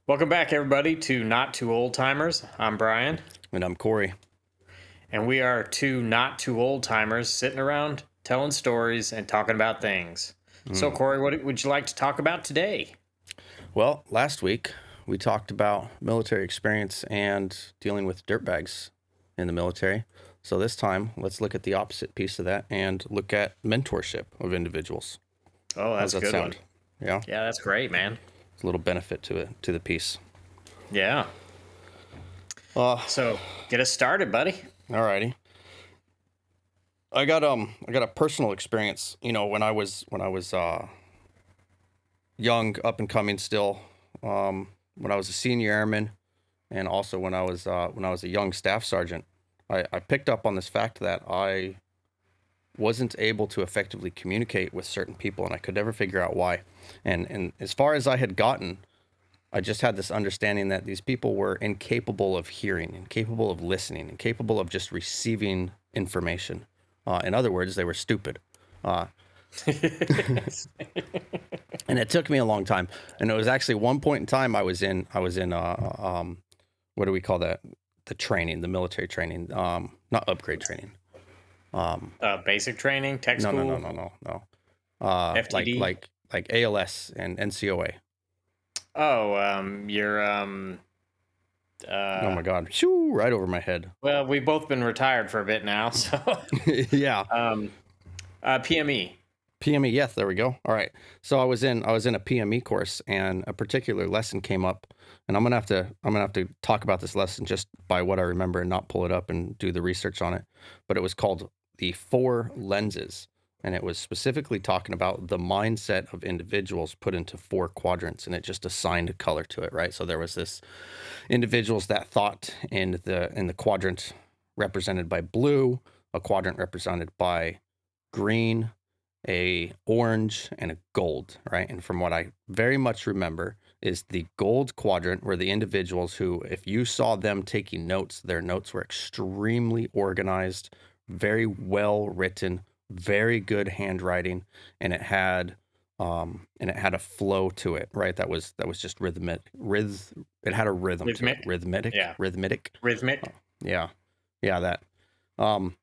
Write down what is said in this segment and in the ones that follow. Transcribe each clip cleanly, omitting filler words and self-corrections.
Welcome back, everybody, to Not Too Old Timers. I'm Brian, And I'm Corey. and we are two not too old timers sitting around telling stories and talking about things. So, Corey, what would you like to talk about today? Well, last week we talked about military experience and dealing with dirtbags in the military. So this time, let's look at the opposite piece of that and look at mentorship of individuals. Oh, How's that's a that good one. sound? Yeah, Yeah, that's great, man. it's a little benefit to the piece. Yeah. Uh, So, get us started, buddy. Alrighty. I got a personal experience. When I was young, up and coming still. When I was a senior airman, and also when I was a young staff sergeant, I picked up on this fact that I wasn't able to effectively communicate with certain people, and I could never figure out why. And as far as I had gotten, I just had this understanding that these people were incapable of hearing, incapable of listening, incapable of just receiving information. In other words, they were stupid. Uh, and it took me a long time. And it was actually one point in time I was in what do we call that? The training, the military training, not upgrade training. Basic training, tech No, no, no, school, no, no, no. Like FTD. like ALS and NCOA. Oh, you're Oh my God, shoo, right over my head. well, we've both been retired for a bit now, so Yeah, um, PME. PME. Yes, there we go. All right. So I was in a PME course, and a particular lesson came up, and I'm gonna have to talk about this lesson just by what I remember and not pull it up and do the research on it. But it was called the four lenses, and it was specifically talking about the mindset of individuals put into four quadrants, and it just assigned a color to it, right? So there was this individuals that thought in the quadrant represented by blue, a quadrant represented by green, a orange, and a gold, right? And from what I very much remember is the gold quadrant were the individuals who, if you saw them taking notes, their notes were extremely organized, very well written, very good handwriting, and it had a flow to it, right? That was just it had a rhythm to it. Rhythmic. Rhythmic, Yeah. rhythmic. Rhythmic. Yeah. Yeah, that. Um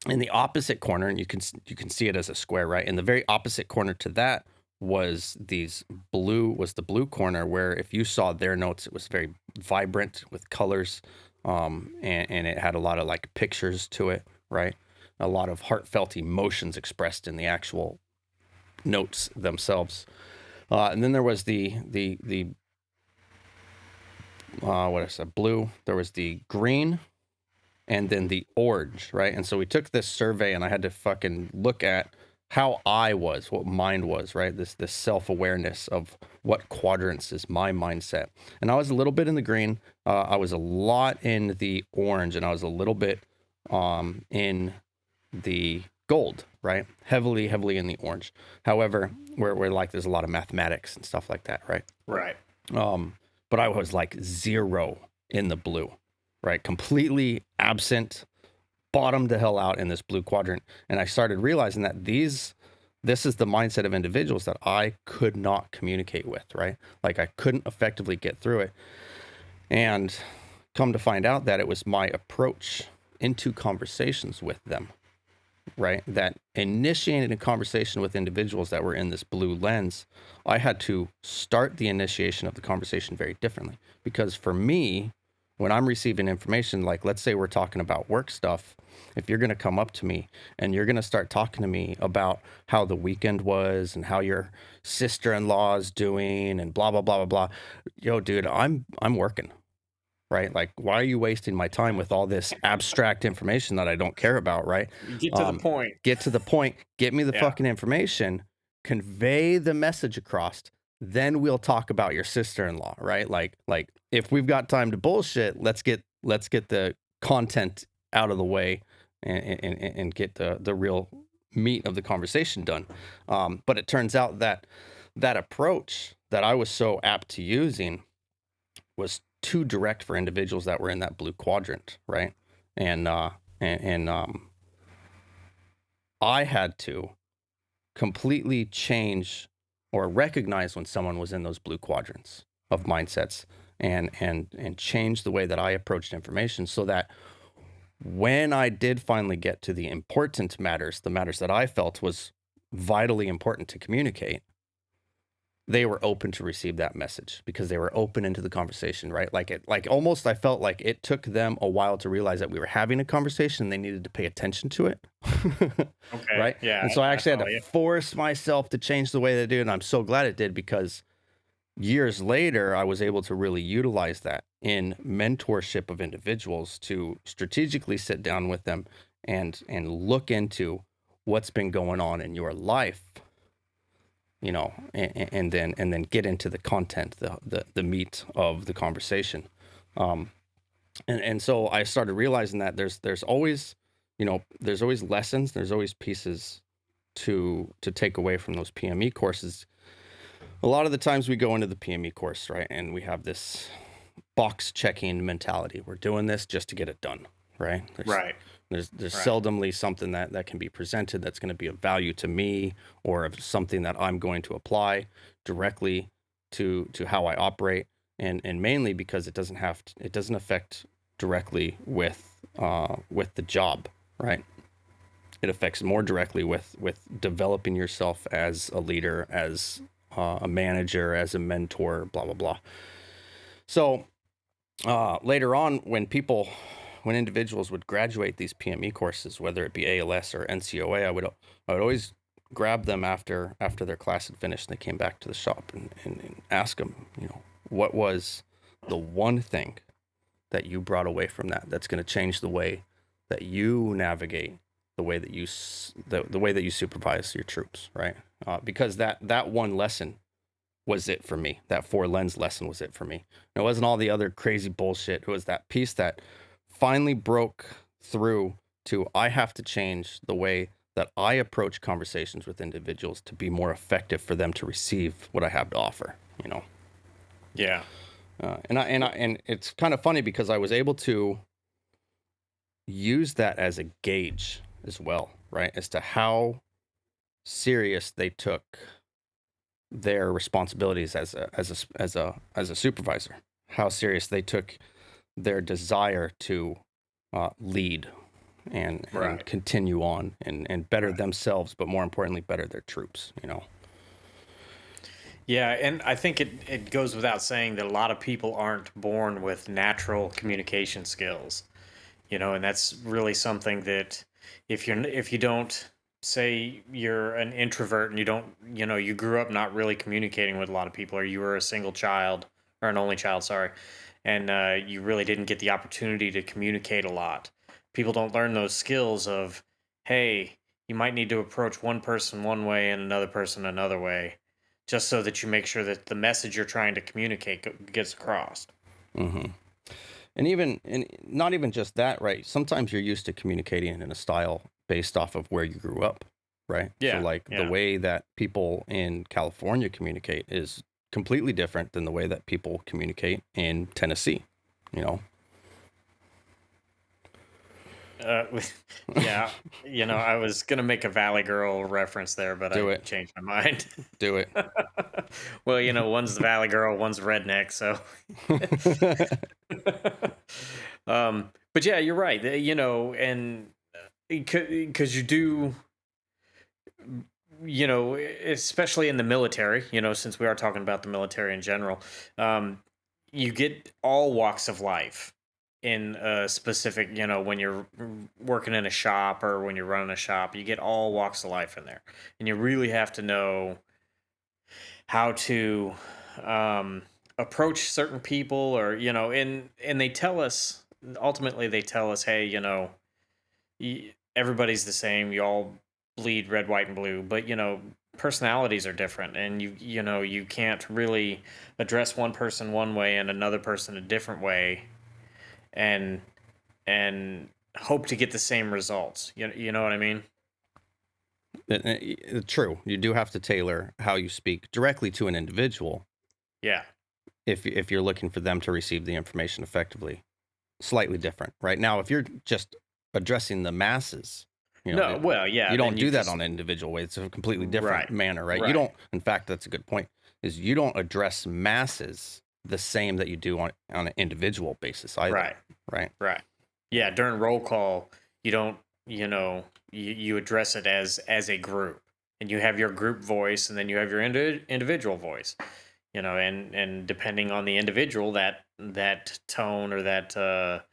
in the opposite corner, and you can see it as a square, right? In the very opposite corner to that was the blue corner, where if you saw their notes, it was very vibrant with colors, and it had a lot of like pictures to it, right? A lot of heartfelt emotions expressed in the actual notes themselves. And then there was the what is that, blue? There was the green, and then the orange, right? And so we took this survey, and I had to fucking look at how what mind was, right? This self-awareness of what quadrants is my mindset. And I was a little bit in the green, I was a lot in the orange, and I was a little bit in the gold, right? Heavily in the orange. However, where like there's a lot of mathematics and stuff like that, right? Right. But I was like zero in the blue, right? Completely absent, bottomed the hell out in this blue quadrant. And I started realizing that this is the mindset of individuals that I could not communicate with, right? Like I couldn't effectively get through it. And come to find out that it was my approach into conversations with them, right? That initiated a conversation with individuals that were in this blue lens, I had to start the initiation of the conversation very differently. Because for me, when I'm receiving information, like let's say we're talking about work stuff, if you're going to come up to me and you're going to start talking to me about how the weekend was and how your sister-in-law is doing and blah, blah, blah, blah, blah. Yo, dude, I'm working. Right? Like, why are you wasting my time with all this abstract information that I don't care about, right? Get to the point. Get to the point, get me the Yeah. fucking information, convey the message across, then we'll talk about your sister-in-law, right? Like if we've got time to bullshit, let's get the content out of the way and get the real meat of the conversation done. But it turns out that that approach that I was so apt to using was too direct for individuals that were in that blue quadrant, right? And I had to completely change or recognize when someone was in those blue quadrants, of mindsets and change the way that I approached information, so that when I did finally get to the important matters, the matters that I felt was vitally important to communicate, they were open to receive that message because they were open into the conversation, right? Like almost I felt like it took them a while to realize that we were having a conversation and they needed to pay attention to it. Okay. Right? Yeah, And so I I actually had follow to you. force myself to change the way they do. And I'm so glad it did, because years later, I was able to really utilize that in mentorship of individuals to strategically sit down with them and look into what's been going on in your life, and then get into the content, the meat of the conversation. And so I started realizing that there's always, there's always lessons, there's always pieces to take away from those PME courses. A lot of the times we go into the PME course, right, and we have this box checking mentality. We're doing this just to get it done, right? Right. There's Right. seldomly something that can be presented that's going to be of value to me, or of something that I'm going to apply directly to how I operate, and mainly because it doesn't affect directly with the job, right? It affects more directly with developing yourself as a leader, as a manager, as a mentor, blah blah blah. So later on, when individuals would graduate these PME courses, whether it be ALS or NCOA, I would always grab them after their class had finished and they came back to the shop, and ask them, what was the one thing that you brought away from that's going to change the way that you navigate, the way that the way that you supervise your troops, right? Because that one lesson was it for me. That 4 lens lesson was it for me. It wasn't all the other crazy bullshit. It was that piece that finally broke through to, I have to change the way that I approach conversations with individuals to be more effective for them to receive what I have to offer, Yeah. and it's kind of funny because I was able to use that as a gauge as well, right? As to how serious they took their responsibilities as a supervisor, how serious they took their desire to lead and Right. continue on and better Right. themselves, but more importantly, better their troops. Yeah, and I think it goes without saying that a lot of people aren't born with natural communication skills, and that's really something that if you don't, say you're an introvert and you don't, you grew up not really communicating with a lot of people, or you were a single child or an only child, sorry, and you really didn't get the opportunity to communicate a lot. People don't learn those skills of, hey, you might need to approach one person one way and another person another way, just so that you make sure that the message you're trying to communicate gets across. hmm and not even just that, right? Sometimes you're used to communicating in a style based off of where you grew up, right? So Yeah, like the yeah. way that people in California communicate is completely different than the way that people communicate in Tennessee, you know. Uh, yeah, I was gonna make a Valley Girl reference there, but Do I it. changed my mind. Do it. Well, one's the Valley Girl, one's redneck, so. But yeah, you're right. And because you do, especially in the military, since we are talking about the military in general, um, you get all walks of life in a specific, when you're working in a shop or when you're running a shop, you get all walks of life in there. And you really have to know how to approach certain people, or, and they tell us, ultimately, they tell us, hey, everybody's the same. You all bleed red, white, and blue, but personalities are different, and you can't really address one person one way and another person a different way, and hope to get the same results. You know what I mean? True. You do have to tailor how you speak directly to an individual Yeah. if you're looking for them to receive the information effectively. Slightly different. Right now, if you're just addressing the masses, No. Well, yeah. you Then don't you do that just on an individual way. It's a completely different right, manner, right? You right, don't, in fact, that's a good point, is you don't address masses the same that you do on an individual basis either. Right. Right. Right. Yeah, during roll call, you don't, you address it as a group, and you have your group voice, and then you have your individual voice. And depending on the individual, that tone or that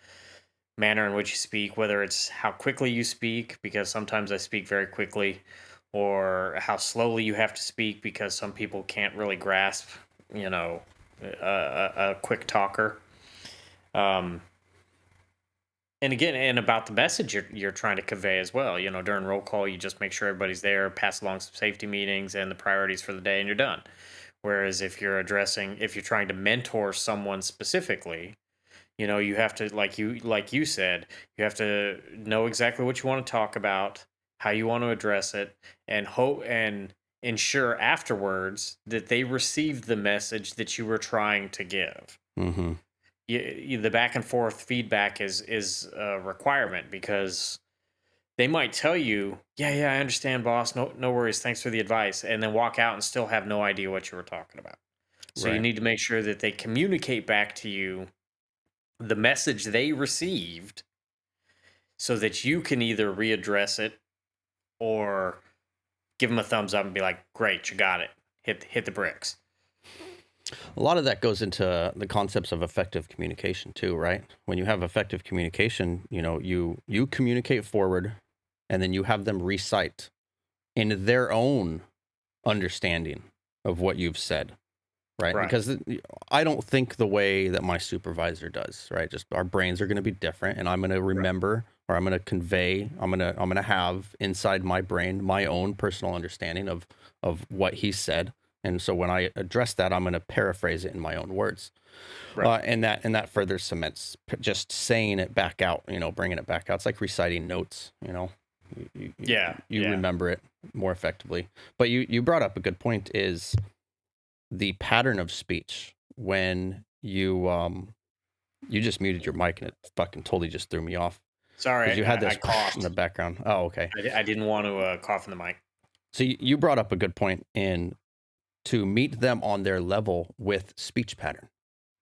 manner in which you speak, whether it's how quickly you speak, because sometimes I speak very quickly, or how slowly you have to speak, because some people can't really grasp, you know, a quick talker. Um, and again, and about the message you're trying to convey as well. During roll call, you just make sure everybody's there, pass along some safety meetings and the priorities for the day, and you're done. Whereas if you're trying to mentor someone specifically, you have to, like you said, you have to know exactly what you want to talk about, how you want to address it, and hope and ensure afterwards that they received the message that you were trying to give. Mm-hmm. The back and forth feedback is a requirement, because they might tell you, yeah, yeah, I understand, boss, no worries, thanks for the advice, and then walk out and still have no idea what you were talking about. So you Right. need to make sure that they communicate back to you the message they received, so that you can either readdress it or give them a thumbs up and be like, great, you got it, hit the bricks. A lot of that goes into the concepts of effective communication too, right? When you have effective communication, you communicate forward, and then you have them recite in their own understanding of what you've said, right? Right. Because I don't think the way that my supervisor does, right? Just our brains are going to be different, and I'm going to Right. remember, or I'm going to convey, I'm going to have inside my brain my own personal understanding of what he said. And so when I address that, I'm going to paraphrase it in my own words. Right. And that further cements just saying it back out, bringing it back out. It's like reciting notes, Yeah. you Yeah. remember it more effectively. But you brought up a good point, is the pattern of speech when you just muted your mic, and it fucking totally just threw me off because Sorry, you had I this in the coughed. background. Oh, okay. I didn't want to cough in the mic. So you brought up a good point in to meet them on their level with speech pattern,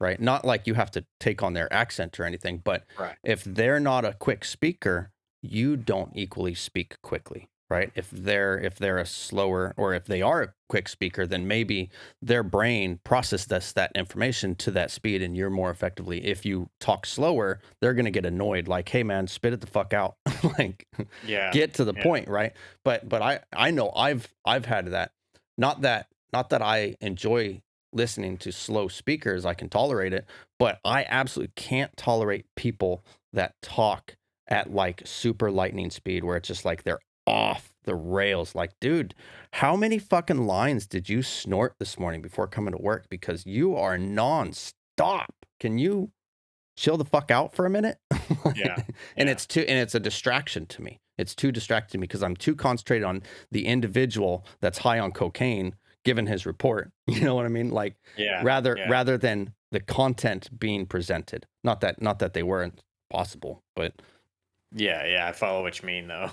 right? Not like you have to take on their accent or anything, but Right. if they're not a quick speaker, you don't equally speak quickly, right? If they're a slower, or if they are a quick speaker, then maybe their brain processes that information to that speed, and you're more effectively. If you talk slower, they're gonna get annoyed, like, hey man, spit it the fuck out. Like, Yeah. get to the Yeah. point, right? But I know I've had that. Not that I enjoy listening to slow speakers. I can tolerate it, but I absolutely can't tolerate people that talk at like super lightning speed, where it's just like they're off the rails. Like, dude, how many fucking lines did you snort this morning before coming to work? Because you are nonstop. Can you chill the fuck out for a minute? Yeah. And Yeah. it's a distraction to me. It's too distracting to me because I'm too concentrated on the individual that's high on cocaine given his report. You know what I mean? Like, Yeah. rather Yeah. rather than the content being presented. Not that they weren't possible, but Yeah. Yeah. I follow what you mean, though.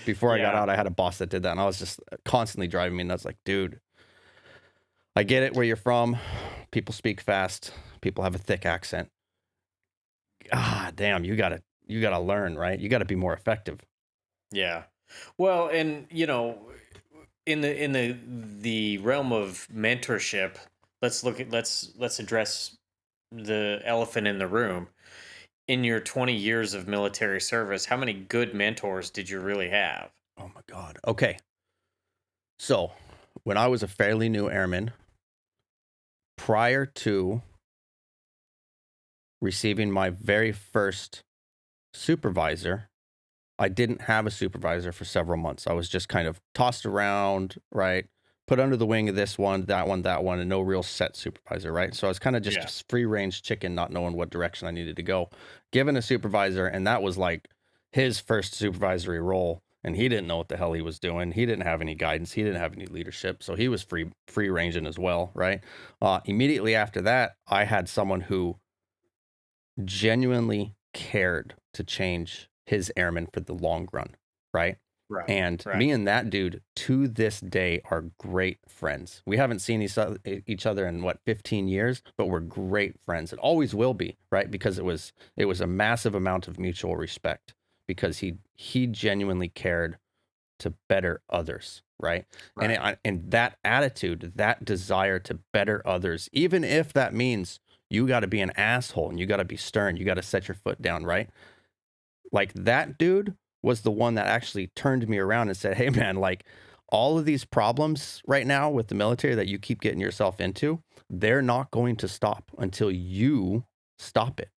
before I got Yeah. out, I had a boss that did that, and I was just constantly driving me nuts. Like, dude, I get it where you're from. People speak fast. People have a thick accent. Ah, damn, you gotta learn, right? You gotta be more effective. Yeah. Well, and in the realm of mentorship, let's address the elephant in the room. In your 20 years of military service, how many good mentors did you really have? Oh my God. Okay. So when I was a fairly new airman, prior to receiving my very first supervisor, I didn't have a supervisor for several months. I was just kind of tossed around, right? Put under the wing of this one, that one, and no real set supervisor, right? So I was kind of just Yeah. a free range chicken, not knowing what direction I needed to go. Given a supervisor, and that was like his first supervisory role, and he didn't know what the hell he was doing. He didn't have any guidance. He didn't have any leadership, so he was free ranging as well, right? Immediately after that, I had someone who genuinely cared to change his airmen for the long run, right? Right. And Right. me and that dude to this day are great friends. We haven't seen each other in what, 15 years, but we're great friends. It always will be, right? Because it was a massive amount of mutual respect, because he genuinely cared to better others, right? And Right. and that attitude, that desire to better others, even if that means you got to be an asshole and you got to be stern, you got to set your foot down, right? Like that dude was the one that actually turned me around and said, "Hey man, like all of these problems right now with the military that you keep getting yourself into, they're not going to stop until you stop it.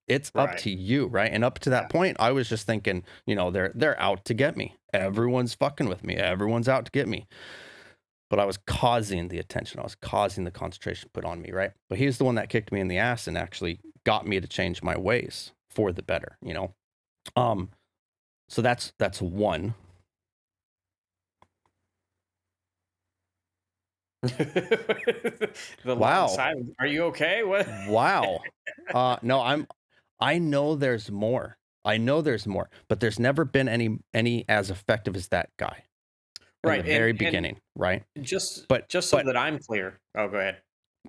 It's up Right. to you, right?" And up to that Yeah. point, I was just thinking, they're out to get me. Everyone's fucking with me. Everyone's out to get me. But I was causing the attention. I was causing the concentration put on me, right? But he's the one that kicked me in the ass and actually got me to change my ways for the better. Um, so that's one. The long Wow. silence. Are you okay? What? Wow. No, I know there's more. I know there's more, but there's never been any as effective as that guy in the Right. very And beginning, right? just But just so but that I'm clear. Oh, go ahead.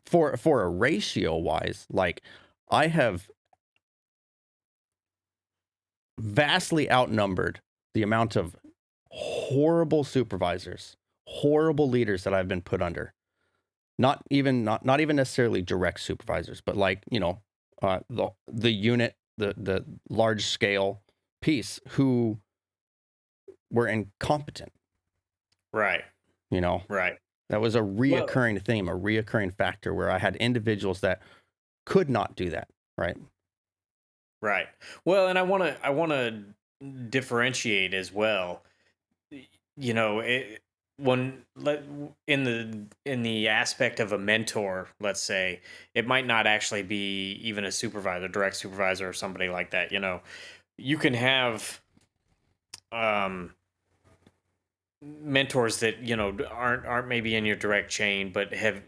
for a ratio wise, like I have vastly outnumbered the amount of horrible supervisors, horrible leaders that I've been put under. Not even necessarily direct supervisors, but like, the unit, the large scale piece who were incompetent, Right. you know. Right. That was a Well, reoccurring theme, a reoccurring factor where I had individuals that could not do that, right? right. Well, and I want to differentiate as well. You know, when let in the aspect of a mentor, let's say, it might not actually be even a supervisor, direct supervisor, or somebody like that. You can have um mentors that aren't maybe in your direct chain, but have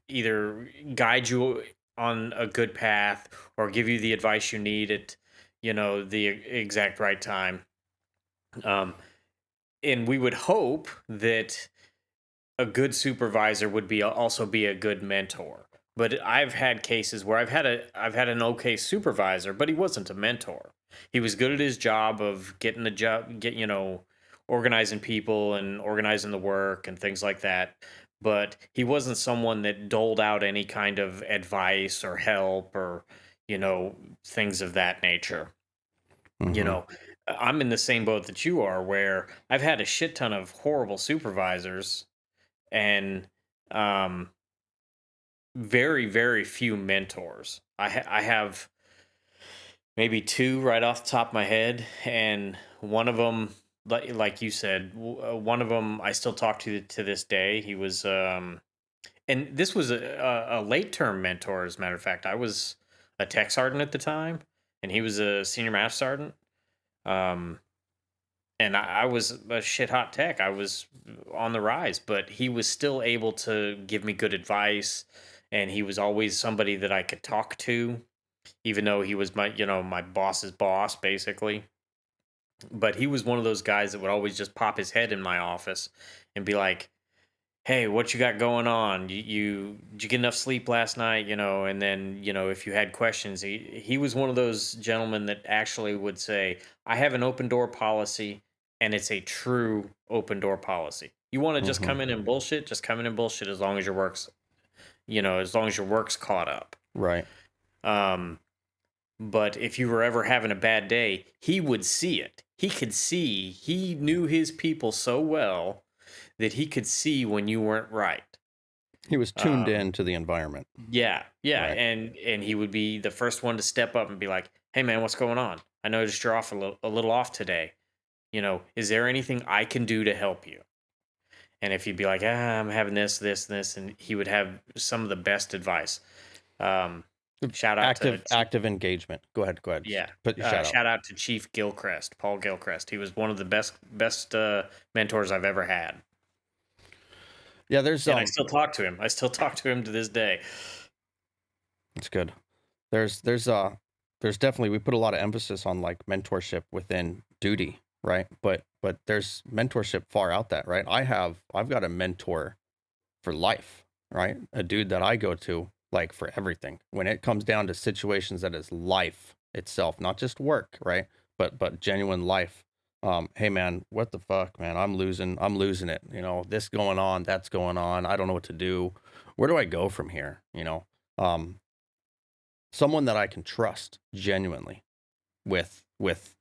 either guide you on a good path or give you the advice you need at the exact right time. um and we would hope that a good supervisor would also be a good mentor. But I've had cases where I've had an okay supervisor, but he wasn't a mentor. He was good at his job of getting the job, organizing people and organizing the work and things like that. But he wasn't someone that doled out any kind of advice or help or, you know, things of that nature. You Mm-hmm. know, I'm in the same boat that you are, where I've had a shit ton of horrible supervisors and um very very few mentors. I have maybe two right off the top of my head, and one of them, like you said, one of them I still talk to this day. He was and this was a late term mentor. As a matter of fact, I was a tech sergeant at the time, and he was a senior math sergeant. um and I was a shit hot tech. I was on the rise, but he was still able to give me good advice, and he was always somebody that I could talk to, even though he was my boss's boss, basically. But he was one of those guys that would always just pop his head in my office and be like, "Hey, what you got going on? Did you get enough sleep last night?" And then if you had questions, he was one of those gentlemen that actually would say, "I have an open door policy, and it's a true open door policy. You want to just Mm-hmm. come in and bullshit, just come in and bullshit as long as your work's caught up." Right. Um, but if you were ever having a bad day, he would see it. He knew his people so well that he could see when you weren't right. He was tuned Um, in to the environment. yeah, yeah, Right. and he would be the first one to step up and be like, "Hey, man, what's going on? I noticed you're off a little off today. Is there anything I can do to help you?" And if you'd be like, I'm having this, this, and this," and he would have some of the best advice. Um, shout out to Active engagement. Go ahead. Go ahead. Yeah. Put your shout out. Shout out to Chief Gilchrist, Paul Gilchrist. He was one of the best mentors I've ever had, Yeah, there's and I still talk to him. I still talk to him to this day. it's good. There's definitely, we put a lot of emphasis on like mentorship within duty, right? But but there's mentorship far out that, right? I've got a mentor for life, right? A dude that I go to like for everything. When it comes down to situations that is life itself, not just work, right? But genuine life. Hey man, what the fuck, man? I'm losing it. You know, this going on, that's going on. I don't know what to do. Where do I go from here? You know, um, someone that I can trust genuinely with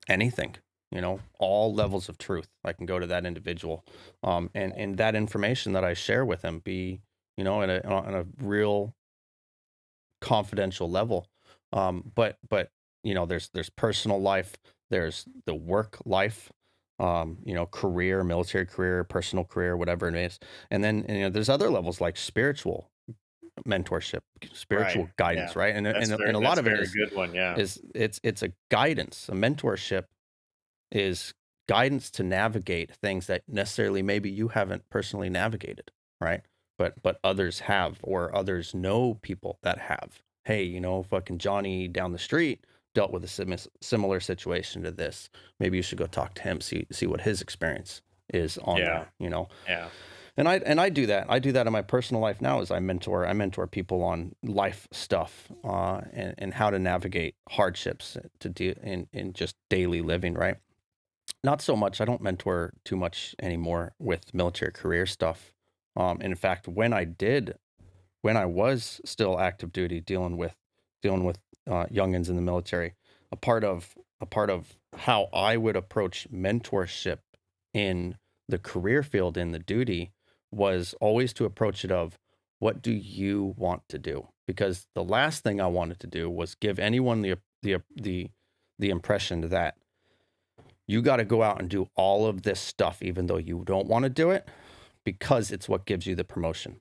anything, you know, all levels of truth. I can go to that individual, and that information that I share with him be, you know, on a real confidential level. But you know, there's personal life, there's the work life, you know, career, military career, personal career, whatever it is, and then you know, there's other levels like spiritual mentorship, Right. spiritual guidance, Yeah. right? And a lot That's a of it very good one. Yeah. is it's a guidance. A mentorship is guidance to navigate things that necessarily maybe you haven't personally navigated, right? But others have, or others know people that have. Hey, you know, fucking Johnny down the street dealt with a similar situation to this. Maybe you should go talk to him, see what his experience is on Yeah. there, you know. Yeah. And I do that. I do that in my personal life now. As I mentor people on life stuff, and how to navigate hardships to do in just daily living, right? Not so much. I don't mentor too much anymore with military career stuff. In fact, when I was still active duty, dealing with youngins in the military, a part of how I would approach mentorship in the career field in the duty was always to approach it of, what do you want to do? Because the last thing I wanted to do was give anyone the impression that you got to go out and do all of this stuff, even though you don't want to do it, because it's what gives you the promotion,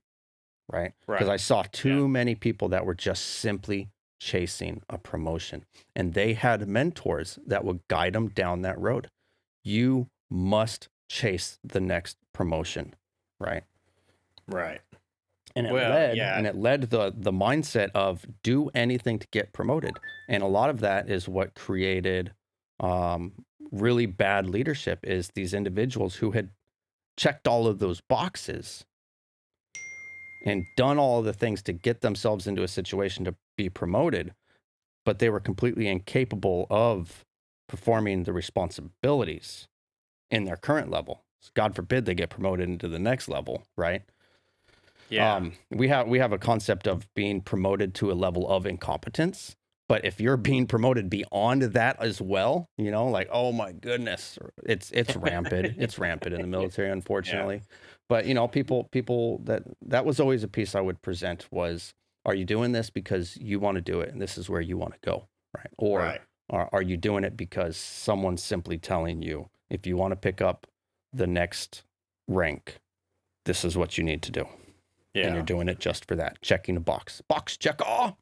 right? Because I Right. saw Yeah. too many people that were just simply chasing a promotion, and they had mentors that would guide them down that road. You must chase the next promotion, right? Right. And it Well, led yeah. and it led the mindset of do anything to get promoted. And a lot of that is what created really bad leadership, is these individuals who had checked all of those boxes and done all of the things to get themselves into a situation to be promoted, but they were completely incapable of performing the responsibilities in their current level. God forbid they get promoted into the next level, right? Yeah. We have a concept of being promoted to a level of incompetence, but if you're being promoted beyond that as well, you know, like, oh my goodness, it's rampant. It's rampant in the military, Yeah. unfortunately. But you know, people that was always a piece I would present was, are you doing this because you want to do it and this is where you want to go, right? Or Right. are you doing it because someone's simply telling you, if you want to pick up the next rank, this is what you need to do, and you're Yeah. doing it just for that, checking a box check all.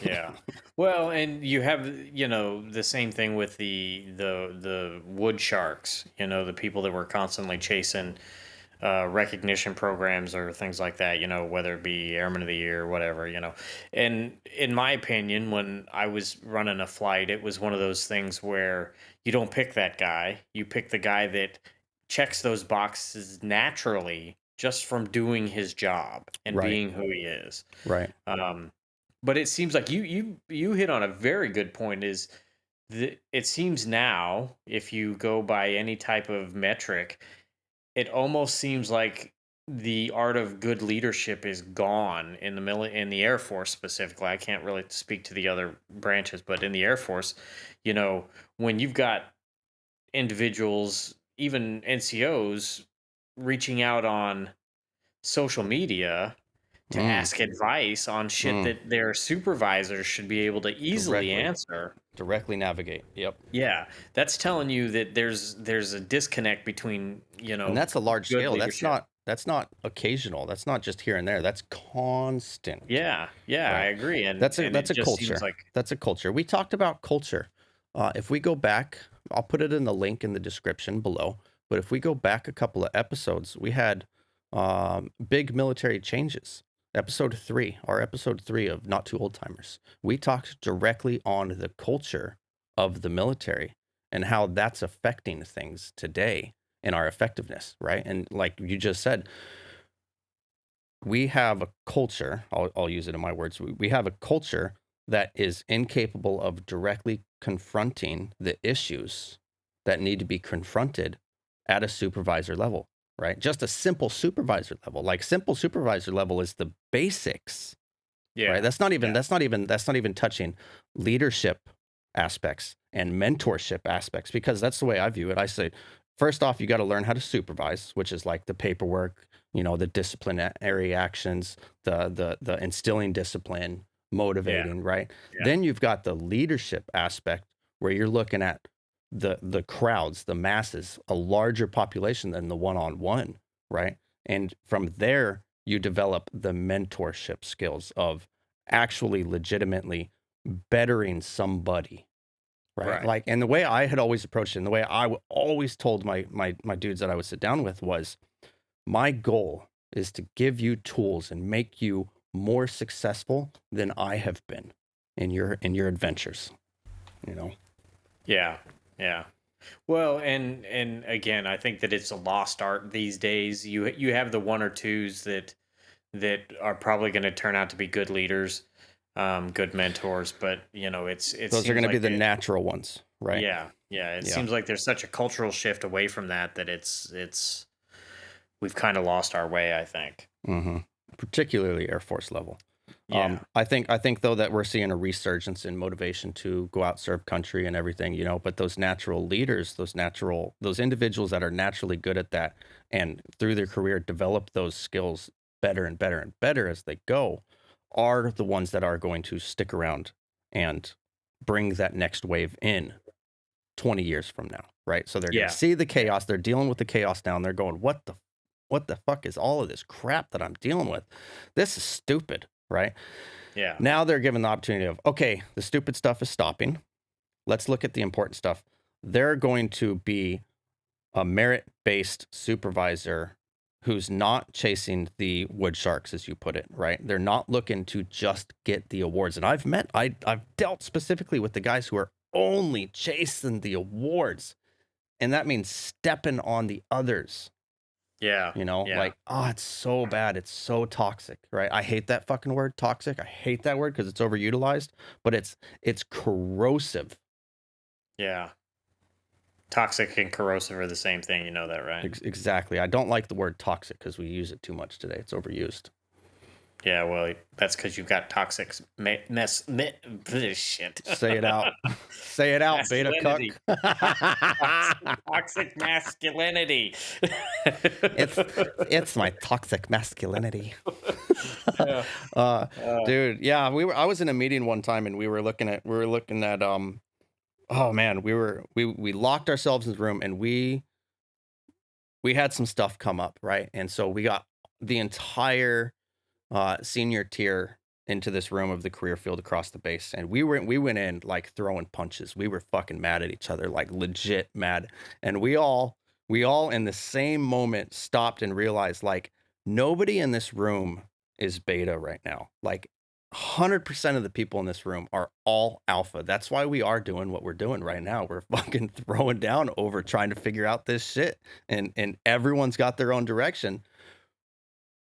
Yeah. Well, and you have, you know, the same thing with the wood sharks, you know, the people that were constantly chasing recognition programs or things like that, you know, whether it be Airman of the Year or whatever, you know. And in my opinion, when I was running a flight, it was one of those things where you don't pick that guy. You pick the guy that checks those boxes naturally just from doing his job and Right, being who he is. right. Um, but it seems like you hit on a very good point. Is it seems now, if you go by any type of metric, it almost seems like the art of good leadership is gone in in the Air Force specifically. I can't really speak to the other branches, but in the Air Force, you know, when you've got individuals, even NCOs, reaching out on social media to Mm, ask advice on shit mm. that their supervisors should be able to easily Directly, answer. directly navigate. Yep. Yeah, that's telling you that there's a disconnect between, you And know, that's a large good scale. That's leadership. not that's not occasional. That's not just here and there. That's constant. Yeah, yeah, I Right. agree, That's a and it that's a just seems culture. like That's a culture. We talked about culture. If we go back, I'll put it in the link in the description below. But if we go back a couple of episodes, we had big military changes. Episode 3 of Not Too Old Timers. We talked directly on the culture of the military and how that's affecting things today. in our effectiveness, right? And like you just said, we have a culture, I'll use it in my words, we have a culture that is incapable of directly confronting the issues that need to be confronted at a supervisor level, right? Just a simple supervisor level. Like simple supervisor level is the basics, right? Yeah. Yeah. That's not even touching leadership aspects and mentorship aspects, because that's the way I view it. I say, first off, you got to learn how to supervise, which is like the paperwork, the disciplinary actions, the instilling discipline, Yeah. motivating, right? Yeah. Then you've got the leadership aspect where you're looking at the crowds, the masses, a larger population than the one-on-one, right? And from there, you develop the mentorship skills of actually legitimately bettering somebody, right? Right. Like, and the way I had always approached it, and the way always told my dudes that I would sit down with was, my goal is to give you tools and make you more successful than I have been in your adventures, you know. Yeah. Yeah. Well, and again, I think that it's a lost art these days. You have the one or twos that are probably going to turn out to be good leaders, good mentors, but it Those are seems going to be like the natural ones, right? yeah, yeah, it Yeah. seems like there's such a cultural shift away from that we've kind of lost our way, I think. hmm Particularly Air Force level. Yeah. I think though that we're seeing a resurgence in motivation to go out, serve country and everything, but those natural leaders, those individuals that are naturally good at that and through their career develop those skills better and better and better as they go, are the ones that are going to stick around and bring that next wave in 20 years from now, right? So they're going to Yeah. see the Yeah. chaos, they're dealing with the chaos now, and they're going, what the fuck is all of this crap that I'm dealing with? This is stupid, right? Yeah. Now they're given the opportunity of, okay, the stupid stuff is stopping. Let's look at the important stuff. They're going to be a merit-based supervisor who's not chasing the wood sharks, as you put it, right? They're not looking to just get the awards. And I've dealt specifically with the guys who are only chasing the awards. And that means stepping on the others, Yeah. Yeah. like, oh, it's so bad. It's so toxic, right? I hate that fucking word, toxic. I hate that word because it's overutilized, but it's corrosive. Yeah. Toxic and corrosive are the same thing, you know that, right? Exactly. I don't like the word toxic because we use it too much today. It's overused. Yeah, well, that's because you've got toxic shit. Say it out. Say it out, beta cuck. Masculinity. Toxic masculinity. It's my toxic masculinity. Yeah. uh Uh, Dude, yeah, I was in a meeting one time and we were looking at oh man, we locked ourselves in the room and we had some stuff come up, right? And so we got the entire senior tier into this room of the career field across the base, and we went in like throwing punches. We were fucking mad at each other, like legit mad. And we all in the same moment stopped and realized, like, nobody in this room is beta right now. Like 100% of the people in this room are all alpha. That's why we are doing what we're doing right now. We're fucking throwing down over trying to figure out this shit, and everyone's got their own direction.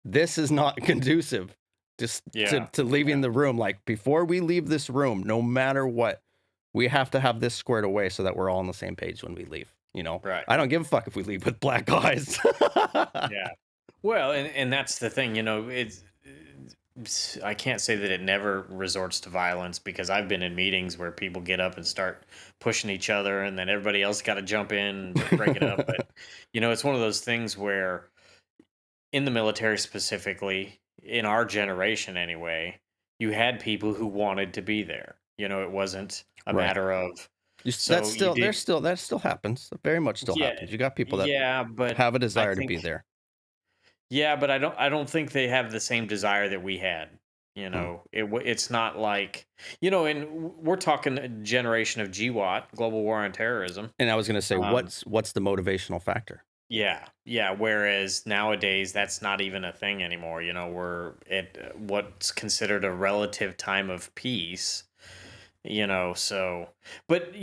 This is not conducive just yeah. to leaving the room. Like, before we leave this room, no matter what, we have to have this squared away so that we're all on the same page when we leave. Right. I don't give a fuck if we leave with black eyes. Yeah. Well, and that's the thing, I can't say that it never resorts to violence because I've been in meetings where people get up and start pushing each other and then everybody else got to jump in and break it up. But, it's one of those things where in the military specifically, in our generation anyway, you had people who wanted to be there. It wasn't a Right. matter of, That's so you still did, that still happens. That very much still yeah, happens. You got people that yeah, but have a I desire to be think, there. yeah, but I don't think they have the same desire that we had. Hmm. It's not like, and we're talking a generation of GWAT, Global War on Terrorism. And I was going to say, Um, what's the motivational factor? yeah, yeah. Whereas nowadays, that's not even a thing anymore. We're at what's considered a relative time of peace. So, but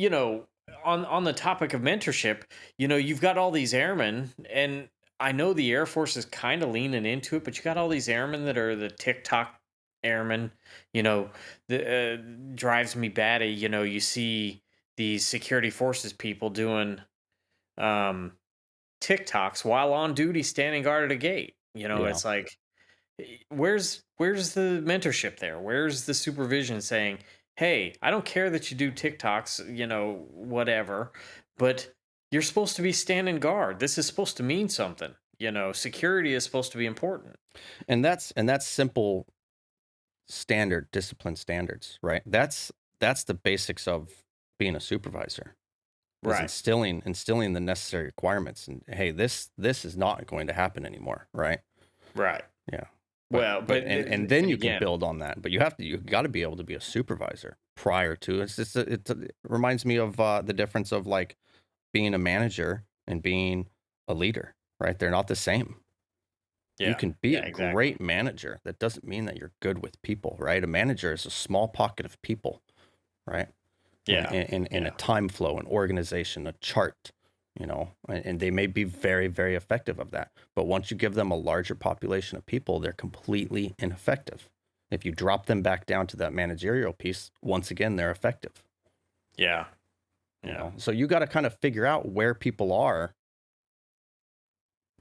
on the topic of mentorship, you've got all these airmen, and I know the Air Force is kind of leaning into it, but you got all these airmen that are the TikTok airmen. You know, the drives me batty. You see these security forces people doing um, TikToks while on duty, standing guard at a gate. Yeah. It's like, where's the mentorship there? Where's the supervision saying, "Hey, I don't care that you do TikToks, whatever, but you're supposed to be standing guard. This is supposed to mean something. Security is supposed to be important." And that's simple standard discipline standards, right? That's the basics of being a supervisor, is Right. instilling the necessary requirements. And hey, this is not going to happen anymore, right? Right. Yeah. But Well, but but and then and you can again, build on that. But you got to be able to be a supervisor prior to. It reminds me of the difference of like being a manager and being a leader, right? They're not the same. You yeah, can be yeah, a exactly. great manager. That doesn't mean that you're good with people, right? A manager is a small pocket of people, right? Yeah, In a yeah, time flow, an organization, a chart, and they may be very, very effective of that. But once you give them a larger population of people, they're completely ineffective. If you drop them back down to that managerial piece, once again, they're effective. yeah, yeah, So you got to kind of figure out where people are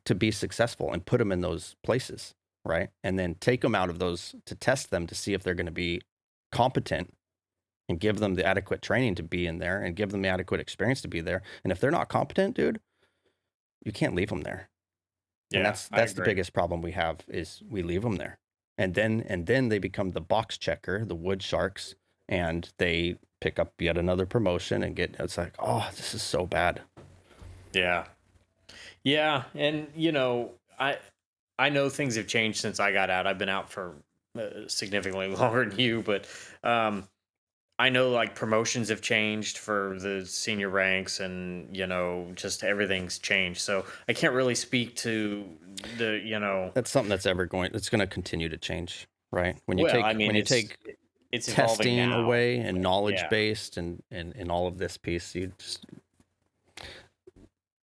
to be successful and put them in those places, right? And then take them out of those to test them to see if they're going to be competent, and give them the adequate training to be in there and give them the adequate experience to be there. And if they're not competent, dude, you can't leave them there. And yeah. I that's the agree. biggest problem we have, is we leave them there. And then they become the box checker, the wood sharks, and they pick up yet another promotion and it's like, oh, this is so bad. Yeah, yeah, and I know things have changed since I got out. I've been out for significantly longer than you, but um, I know like promotions have changed for the senior ranks, and just everything's changed. So I can't really speak to the. That's something that's going to continue to change, right? When you Well, take I mean, when you take it's evolving testing now, away and but knowledge yeah, based and all of this piece, you just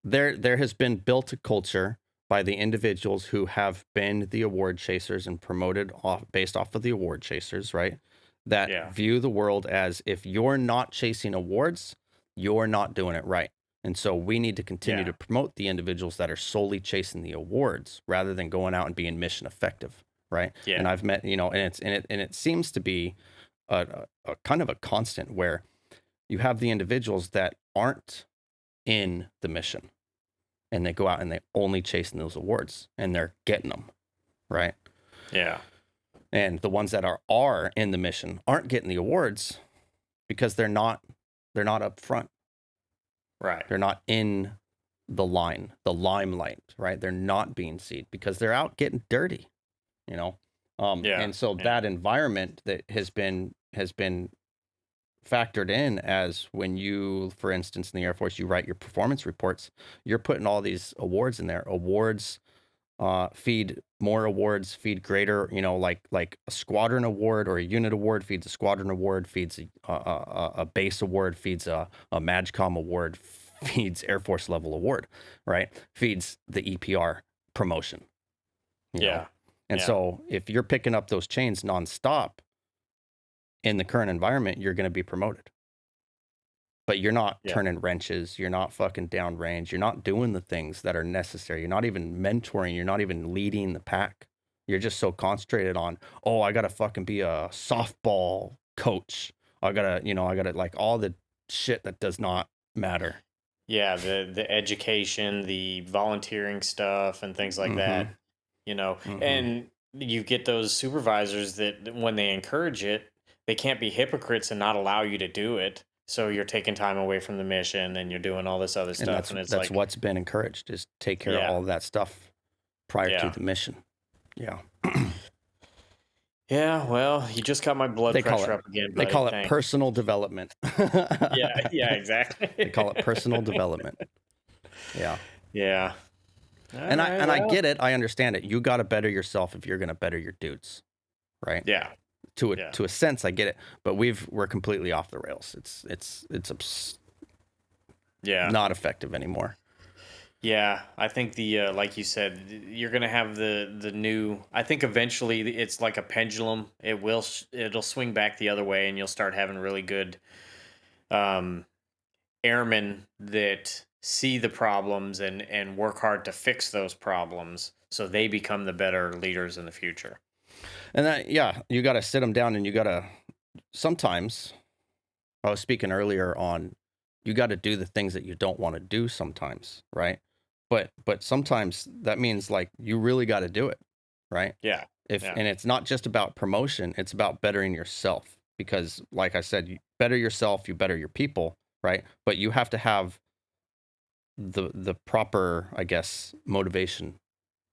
there has been built a culture by the individuals who have been the award chasers and promoted off based off of the award chasers, right? That yeah, view the world as, if you're not chasing awards, you're not doing it right. And so we need to continue yeah, to promote the individuals that are solely chasing the awards rather than going out and being mission effective, right? And yeah, I've met, and it seems to be a kind of a constant where you have the individuals that aren't in the mission, and they go out and they only chasing those awards and they're getting them, right? yeah, And the ones that are in the mission aren't getting the awards because they're not up front. right, They're not in the limelight, right? They're not being seen because they're out getting dirty, you know. yeah, And so yeah, that environment that has been factored in, as when you, for instance, in the Air Force, you write your performance reports, you're putting all these awards in there. Awards feed more awards, feed greater, like a squadron award or a unit award feeds a squadron award, feeds a base award, feeds a MAGCOM award, feeds Air Force level award, right? Feeds the EPR promotion, you know? yeah, And yeah, so if you're picking up those chains nonstop in the current environment, you're going to be promoted. But you're not yeah, turning wrenches. You're not fucking downrange. You're not doing the things that are necessary. You're not even mentoring. You're not even leading the pack. You're just so concentrated on, oh, I gotta fucking be a softball coach. I gotta like all the shit that does not matter. yeah. The education, the volunteering stuff, and things like Mm-hmm. that. Mm-hmm. And you get those supervisors that when they encourage it, they can't be hypocrites and not allow you to do it. So you're taking time away from the mission, and you're doing all this other And stuff, that's and it's that's like, what's been encouraged, is take care of yeah, all of that stuff prior to yeah, the mission. Yeah. yeah. Well, you just got my blood They call pressure it up again, they buddy. call it Thanks. personal development. Yeah, yeah, They call it personal exactly. development. Yeah. Yeah. All And I right. and I Well. get it. I understand it. You got to better yourself if you're going to better your dudes, right? Yeah. To a Yeah. to a sense, I get it. But we're completely off the rails. It's Yeah. Not effective anymore. Yeah, I think the like you said, you're gonna have the new. I think eventually it's like a pendulum. It'll swing back the other way, and you'll start having really good um, airmen that see the problems and work hard to fix those problems, so they become the better leaders in the future. And that, yeah, you got to sit them down and you got to sometimes, I was speaking earlier on, you got to do the things that you don't want to do sometimes, right? But sometimes that means like you really got to do it, right? Yeah, If yeah, and it's not just about promotion, it's about bettering yourself because like I said, you better yourself, you better your people, right? But you have to have the proper, I guess, motivation,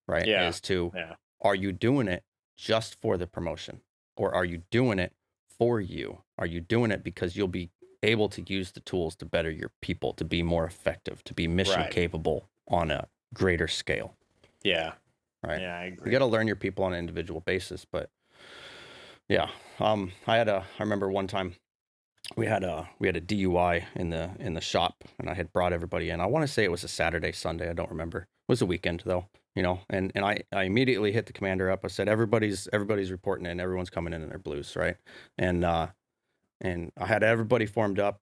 right? yeah, Is to, yeah. are you doing it just for the promotion or are you doing it for you? Are you doing it because you'll be able to use the tools to better your people, to be more effective, to be mission Right. capable on a greater scale, Yeah, right? yeah. I You got agree. to learn your people on an individual basis, but yeah, I remember one time we had a DUI in the shop, and I had brought everybody in. I want to say it was a Saturday, Sunday. I don't remember. It was a weekend though, and I immediately hit the commander up. I said, everybody's reporting in. Everyone's coming in their blues, right? And and I had everybody formed up,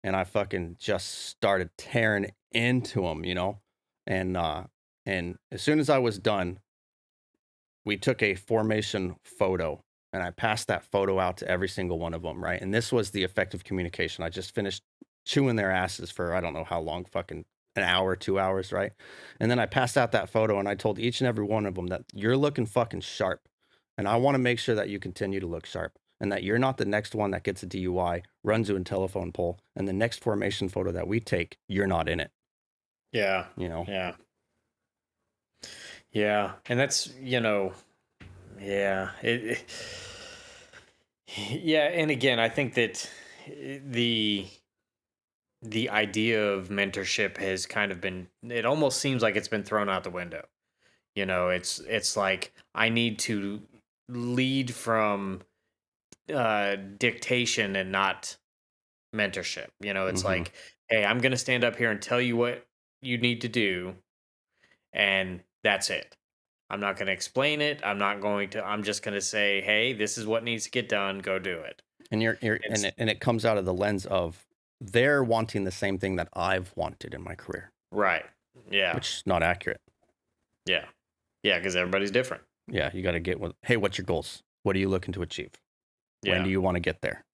and I fucking just started tearing into them. And and as soon as I was done, we took a formation photo and I passed that photo out to every single one of them, right? And this was the effective communication. I just finished chewing their asses for I don't know how long, fucking an hour, 2 hours, right? And then I passed out that photo and I told each and every one of them that you're looking fucking sharp. And I want to make sure that you continue to look sharp and that you're not the next one that gets a DUI, runs to a telephone pole, and the next formation photo that we take, you're not in it, Yeah, you know? yeah, yeah. And that's yeah. Yeah, and again, I think that the the idea of mentorship has kind of been, it almost seems like it's been thrown out the window. It's like I need to lead from dictation and not mentorship. It's Mm-hmm. like, hey, I'm going to stand up here and tell you what you need to do, and that's it. I'm not going to explain it. I'm just going to say, hey, this is what needs to get done. Go do it. And you're It's and it comes out of the lens of they're wanting the same thing that I've wanted in my career, right. Yeah. which is not accurate. Yeah. Yeah. Because everybody's different. Yeah, you got to get with, hey, what's your goals? What are you looking to achieve? When Yeah. do you want to get there?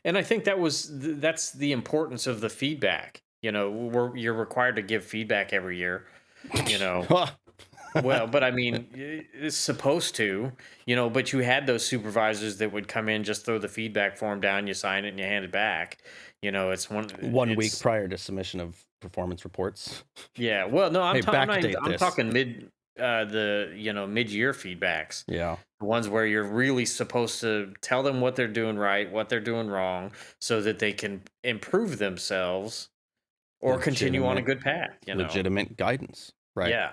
And I think that's the importance of the feedback. You're required to give feedback every year. You know, well, but I mean, it's supposed to. But you had those supervisors that would come in, just throw the feedback form down, you sign it, and you hand it back. It's one. 1 week It's prior to submission of performance reports. Yeah. Well, no, Hey, I'm not. backdate I'm this. talking mid-year feedbacks. Yeah, The ones where you're really supposed to tell them what they're doing right, what they're doing wrong, so that they can improve themselves or continue on a legitimate good path. legitimate guidance, right? Yeah.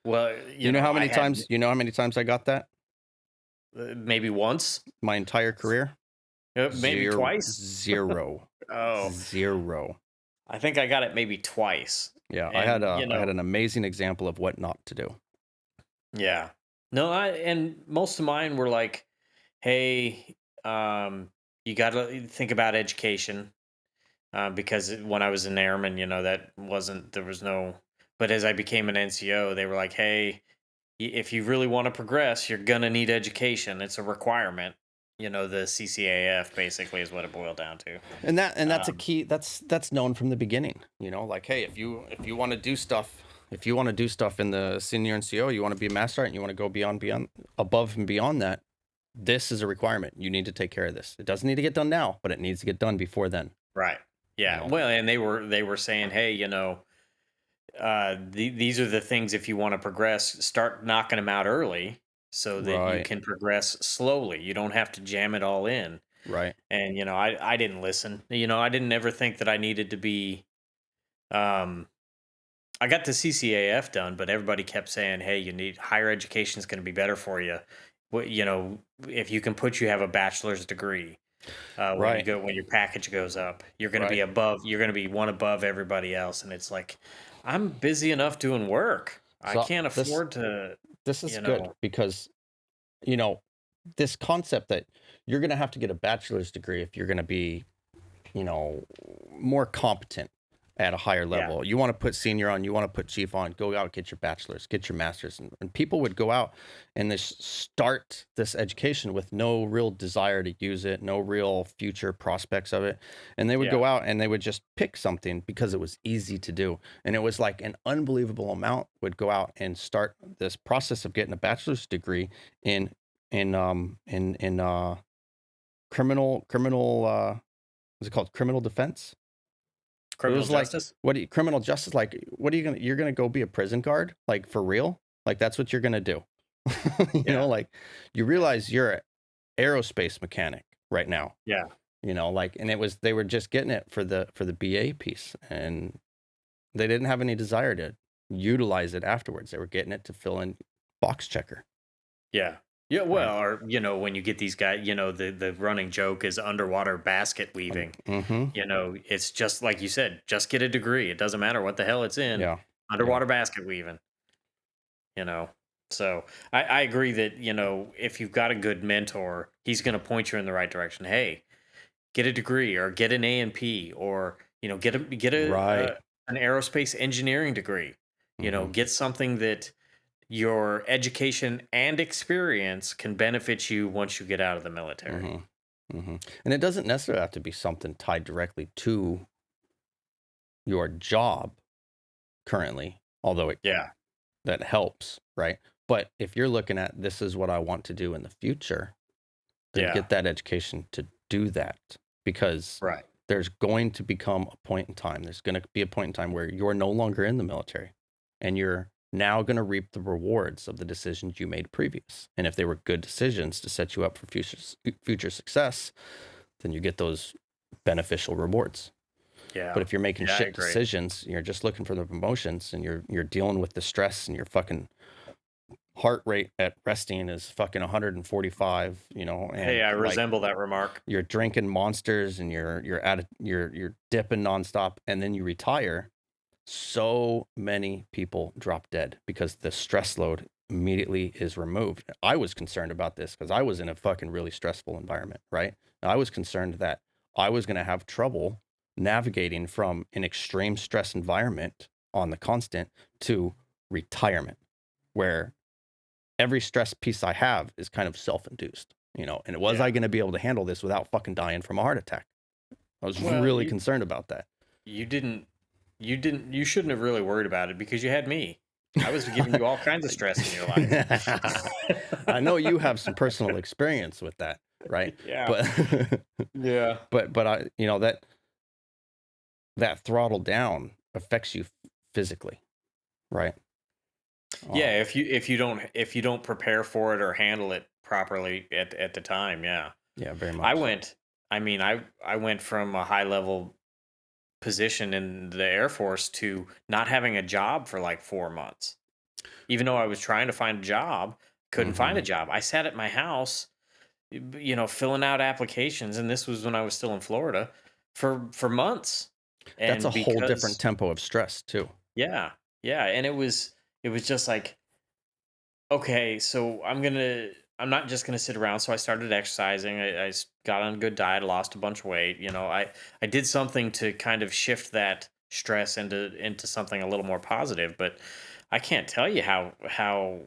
Well, You know how I many had times you know how many times I got that maybe once, my entire career? maybe Zero, twice. zero, Oh, zero. I think I got it maybe twice. Yeah, I had And, a I had an amazing example of what not to do. yeah. No, and most of mine were like, hey, you got to think about education. Because when I was an airman, that wasn't, there was no, but as I became an NCO, they were like, hey, if you really want to progress, you're going to need education. It's a requirement. The CCAF basically is what it boiled down to. And that's a Um, key. That's known from the beginning. Like, hey, if you want to do stuff, if you want to do stuff in the senior NCO, you want to be a master sergeant, you want to go beyond above and beyond that. This is a requirement. You need to take care of this. It doesn't need to get done now, but it needs to get done before then. right. You Yeah. know, Well, and they were saying, hey, these are the things, if you want to progress, start knocking them out early so that you right, can progress slowly. You don't have to jam it all in. right. And I didn't listen. I didn't ever think that I needed to be. Um, I got the CCAF done, but everybody kept saying, "Hey, you need higher education is going to be better for you. If you can you have a bachelor's degree." when you Right. go when your package goes up. You're going to be Right. above. You're going to be one above everybody else, and it's like, I'm busy enough doing work. I So can't this afford to, this is you good know. because you know this concept that you're going to have to get a bachelor's degree if you're going to be, you know, more competent at a higher Yeah, level. You want to put senior on, you want to put chief on, go out, get your bachelor's, get your master's. And people would go out and this start this education with no real desire to use it, no real future prospects of it. And they would yeah, go out and they would just pick something because it was easy to do. And it was like an unbelievable amount would go out and start this process of getting a bachelor's degree in in criminal what's it called? Criminal defense. It criminal was like, justice. what do you, criminal justice? Like, what are you gonna? You're gonna go be a prison guard? Like for real? Like that's what you're gonna do? Yeah, Like you yeah, realize you're an aerospace mechanic right now. yeah, Like, and it was they were just getting it for the BA piece, and they didn't have any desire to utilize it afterwards. They were getting it to fill in box checker, yeah. Yeah, right? well, or when you get these guys, the running joke is underwater basket weaving. Mm-hmm. It's just like you said, just get a degree. It doesn't matter what the hell it's in. Yeah. Yeah. Underwater basket weaving, you know. So I agree that, if you've got a good mentor, he's going to point you in the right direction. Hey, get a degree or get an A&P, or, Right. an aerospace engineering degree. Mm-hmm. Get something that your education and experience can benefit you once you get out of the military. Mm-hmm. Mm-hmm. And it doesn't necessarily have to be something tied directly to your job currently, although Yeah. that helps, right? But if you're looking at this is what I want to do in the future, then Yeah. get that education to do that because Right. there's going to become a point in time. There's going to be a point in time where you're no longer in the military and you're now going to reap the rewards of the decisions you made previous. And if they were good decisions to set you up for future success, then you get those beneficial rewards. But Yeah. if you're making Yeah, I shit agree. decisions, you're just looking for the promotions and you're dealing with the stress and your fucking heart rate at resting is fucking 145, Hey, and I like resemble that remark. you're drinking monsters and you're dipping nonstop and then you retire. So many people drop dead because the stress load immediately is removed. I was concerned about this because I was in a fucking really stressful environment, right? And I was concerned that I was going to have trouble navigating from an extreme stress environment on the constant to retirement, where every stress piece I have is kind of self-induced, and was Yeah. I going to be able to handle this without fucking dying from a heart attack? I was Well, really concerned about that. you didn't you shouldn't have really worried about it because you had me. I was giving you all kinds of stress in your life. I know you have some personal experience with that, right? Yeah. But Yeah. but I, that throttle down affects you physically, right? Yeah, Um, if you don't prepare for it or handle it properly at the time, yeah. yeah, very I much. went I went from a high level position in the Air Force to not having a job for like 4 months. Even though I was trying to find a job, couldn't find a Hmm. job. I sat at my house, filling out applications, and this was when I was still in Florida for months. That's a And whole different because tempo of stress too. yeah, yeah, and it was just like, okay, so I'm not just gonna sit around. So I started exercising. Got on a good diet, lost a bunch of weight. I did something to kind of shift that stress into something a little more positive. But I can't tell you how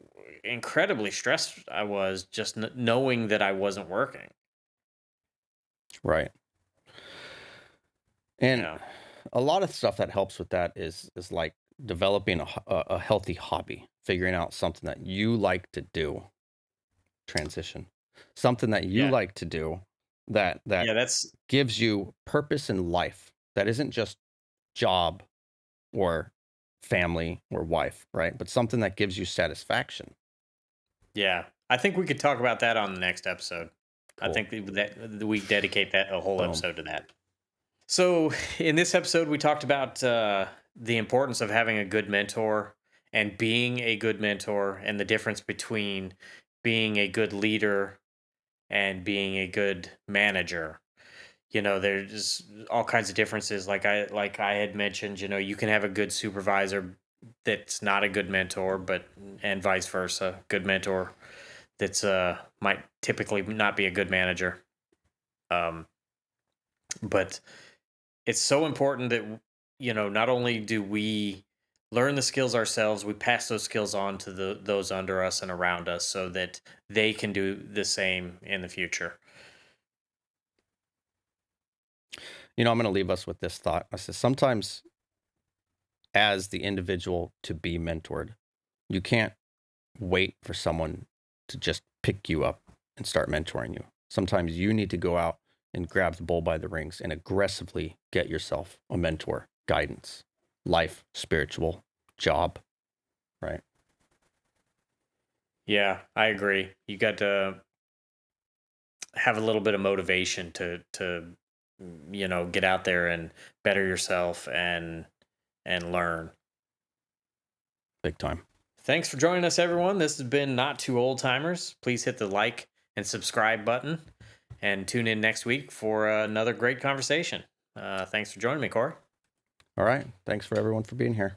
incredibly stressed I was just knowing that I wasn't working. Right. And Yeah, a lot of stuff that helps with that is like developing a healthy hobby, figuring out something that you like to do, transition, something that you yeah, like to do that yeah. That's gives you purpose in life that isn't just job or family or wife, right? But something that gives you satisfaction. yeah. I think we could talk about that on the next episode. I Cool. think that we dedicate that a whole Boom. episode to that. So, in this episode, we talked about the importance of having a good mentor and being a good mentor, and the difference between being a good leader and being a good manager. there's all kinds of differences. Like I had mentioned, you can have a good supervisor that's not a good mentor, and vice versa. Good mentor that's might typically not be a good manager. Um, but it's so important that not only do we learn the skills ourselves, we pass those skills on to those under us and around us so that they can do the same in the future. I'm going to leave us with this thought. I said, sometimes as the individual to be mentored, you can't wait for someone to just pick you up and start mentoring you. Sometimes you need to go out and grab the bull by the rings and aggressively get yourself a mentor, guidance, life, spiritual, job, right? Yeah, I agree. You got to have a little bit of motivation to get out there and better yourself and learn. Big time. Thanks for joining us, everyone. This has been Not Too Old Timers. Please hit the like and subscribe button and tune in next week for another great conversation. Thanks for joining me, Corey. All right. Thanks for everyone for being here.